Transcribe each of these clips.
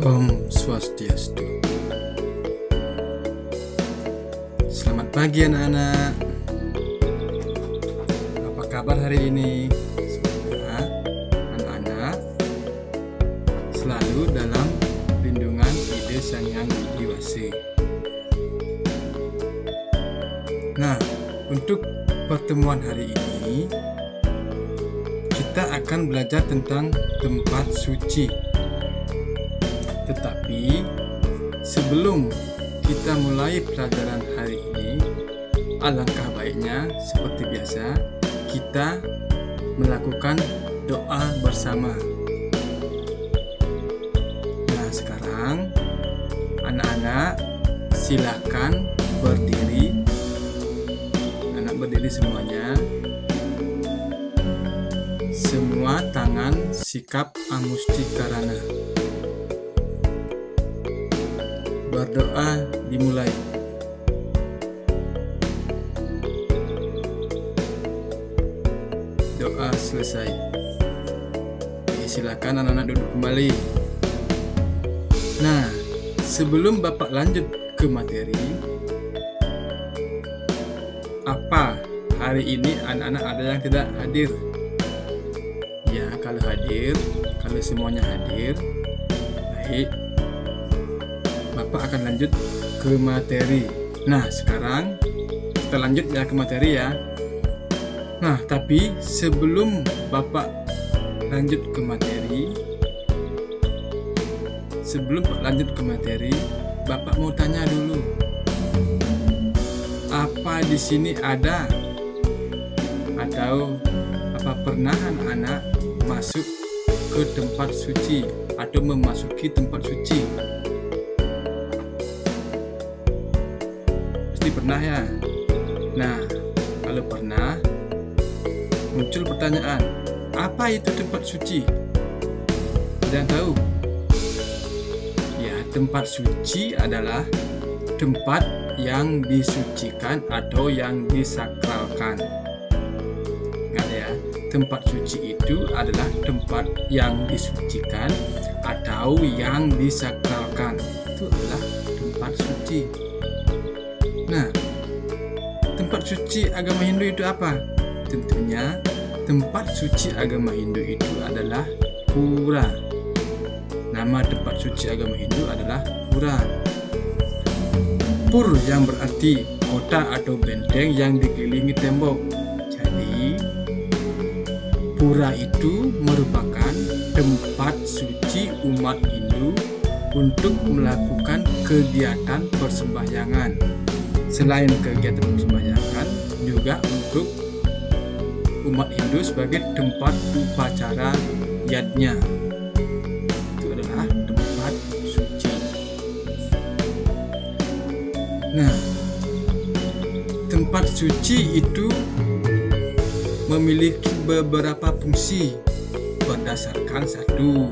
Om Swastiastu. Selamat pagi anak-anak. Apa kabar hari ini? Semoga anak-anak selalu dalam lindungan Ide Sang Hyang Widi Wase. Nah, untuk pertemuan hari ini kita akan belajar tentang tempat suci. Tetapi sebelum kita mulai pelajaran hari ini, alangkah baiknya seperti biasa kita melakukan doa bersama. Nah, sekarang anak-anak silakan berdiri. Anak berdiri semuanya. Semua tangan sikap amustikarana. Berdoa dimulai. Doa selesai. Silakan anak-anak duduk kembali. Nah, sebelum Bapak lanjut ke materi, apa hari ini anak-anak ada yang tidak hadir? Ya, kalau hadir, kalau semuanya hadir, baik. Bapak akan lanjut ke materi. Nah, sekarang kita lanjut ya ke materi ya. Nah, tapi sebelum Bapak lanjut ke materi, Bapak mau tanya dulu. Apa di sini ada atau apa pernah anak-anak masuk ke tempat suci atau memasuki tempat suci? Pernah ya? Nah, kalau pernah, muncul pertanyaan, apa itu tempat suci? Ada yang tahu? Ya, tempat suci adalah tempat yang disucikan atau yang disakralkan. Ingat ya, tempat suci itu adalah tempat yang disucikan atau yang disakralkan. Itu adalah tempat suci. Nah, tempat suci agama Hindu itu apa? Tentunya tempat suci agama Hindu itu adalah pura. Nama tempat suci agama Hindu adalah pura. Pur yang berarti kota atau benteng yang dikelilingi tembok. Jadi, pura itu merupakan tempat suci umat Hindu untuk melakukan kegiatan persembahyangan. Selain kegiatan persembahyangan, juga untuk umat Hindu sebagai tempat upacara yadnya. Itu adalah tempat suci. Nah, tempat suci itu memiliki beberapa fungsi berdasarkan satu.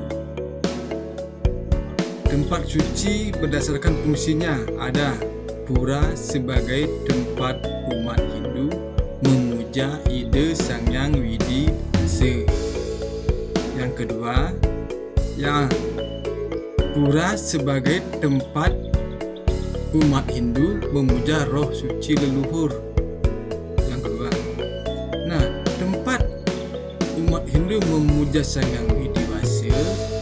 Tempat suci berdasarkan fungsinya ada pura sebagai tempat umat Hindu memuja Ide Sang Hyang Widi Wase. Yang kedua, pura sebagai tempat umat Hindu memuja roh suci leluhur. Yang kedua. Nah, tempat umat Hindu memuja Sang Hyang Widi Wase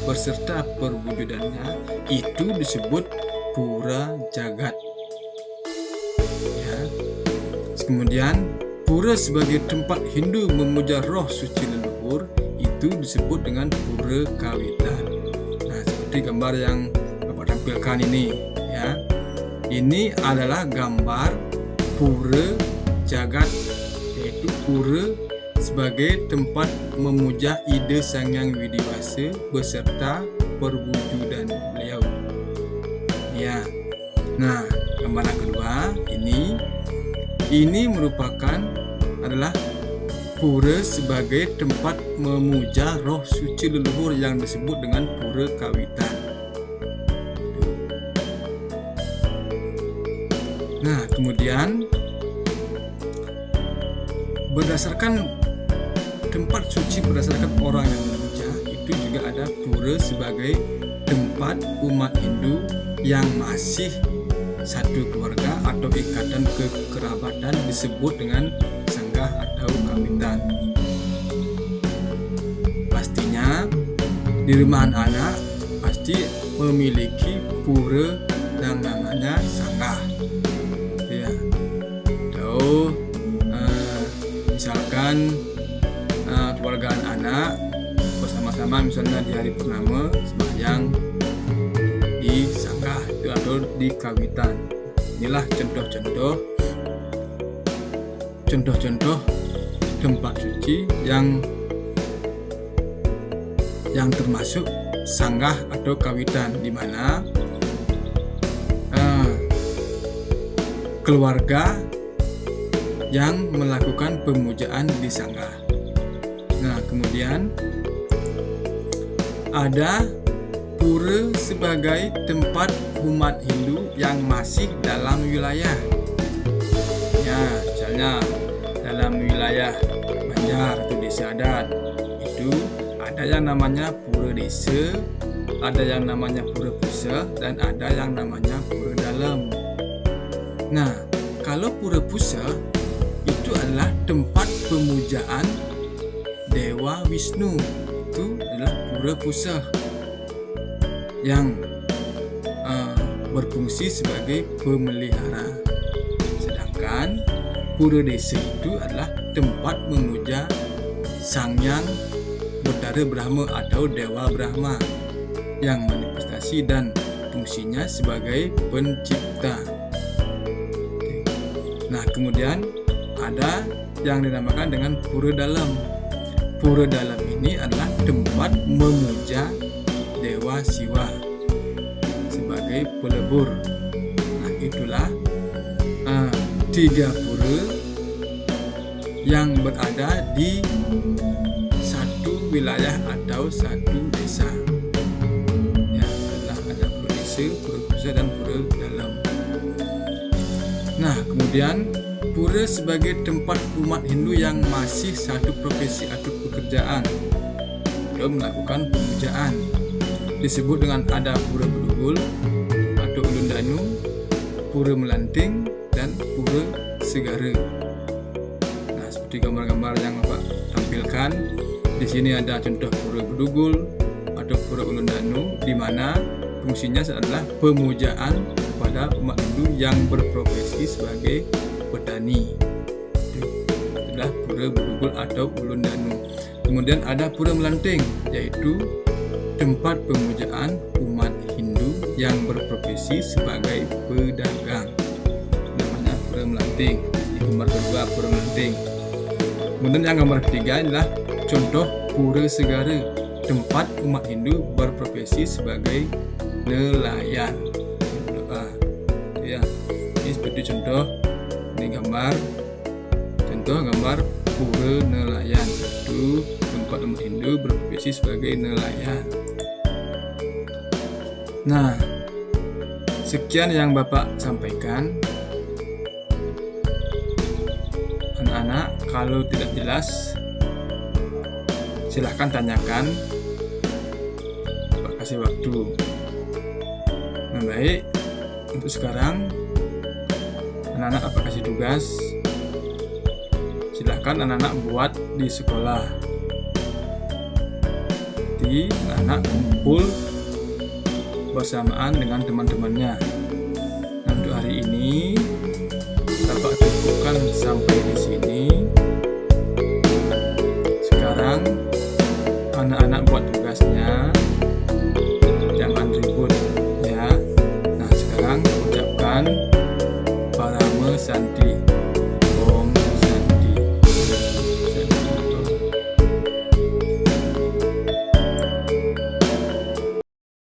beserta perwujudannya itu disebut pura jagat. Kemudian, pura sebagai tempat Hindu memuja roh suci leluhur itu disebut dengan pura kawitan. Nah, seperti gambar yang Bapak tampilkan ini, ya. Ini adalah gambar pura jagat, yaitu pura sebagai tempat memuja Ide Sang Hyang Widi Wase beserta perwujudan beliau. Ya. Nah, gambar yang kedua ini merupakan adalah pura sebagai tempat memuja roh suci leluhur yang disebut dengan pura kawitan. Nah, kemudian berdasarkan tempat suci berdasarkan orang yang memuja itu juga ada pura sebagai tempat tempat umat Hindu yang masih satu keluarga atau ikatan kekerabatan disebut dengan sanggah atau kawitan. Pastinya di rumah anak pasti memiliki pura yang namanya sanggah, ya. Atau misalkan keluarga anak bersama-sama misalnya di hari purnama sembahyang di sanggah itu atau di kawitan. Inilah contoh-contoh tempat suci yang termasuk sanggah atau kawitan, di mana keluarga yang melakukan pemujaan di sanggah. Nah, kemudian ada pura sebagai tempat umat Hindu yang masih dalam wilayah. Ya, misalnya dalam wilayah Banjar atau desa adat itu ada yang namanya pura desa, ada yang namanya pura pusat, dan ada yang namanya pura dalam. Nah, kalau pura pusat itu adalah tempat pemujaan Dewa Wisnu, itu adalah pura pusat yang berfungsi sebagai pemelihara. Sedangkan pura desa itu adalah tempat memuja Sang Hyang Bathara Brahma atau Dewa Brahma yang manifestasi dan fungsinya sebagai pencipta. Nah, kemudian ada yang dinamakan dengan pura dalam. Pura dalam ini adalah tempat memuja Dewa Siwa sebagai pelebur. Nah, itulah 3 pura yang berada di satu wilayah atau satu desa. Ya, adalah ada pura desa, pura pusat, dan pura dalam. Nah, kemudian pura sebagai tempat umat Hindu yang masih satu profesi atau pekerjaan atau melakukan pemujaan disebut dengan ada pura Bedugul atau Ulun Danu, pura Melanting, dan pura Segara. Nah, seperti gambar-gambar yang Bapak tampilkan di sini ada contoh pura Bedugul atau pura Ulun Danu, di mana fungsinya adalah pemujaan kepada umat Hindu yang berprofesi sebagai petani. Itulah pura Bedugul atau Ulun Danu. Kemudian ada pura Melanting, yaitu tempat pemujaan umat Hindu yang berprofesi sebagai pedagang. Namanya pura Melanting. Di gambar kedua pura Melanting. Kemudian yang gambar ketiga adalah contoh pura Segara, tempat umat Hindu berprofesi sebagai nelayan. Ya, ini seperti contoh ini gambar pura nelayan, itu tempat umat Hindu berprofesi sebagai nelayan. Nah, sekian yang Bapak sampaikan. Anak-anak, kalau tidak jelas silahkan tanyakan, Bapak kasih waktu. Nah, baik, untuk sekarang anak-anak Bapak kasih tugas. Silahkan anak-anak buat di sekolah. Jadi anak-anak kumpul bersamaan dengan teman-temannya. Nah, untuk hari ini Bapak cukupkan sampai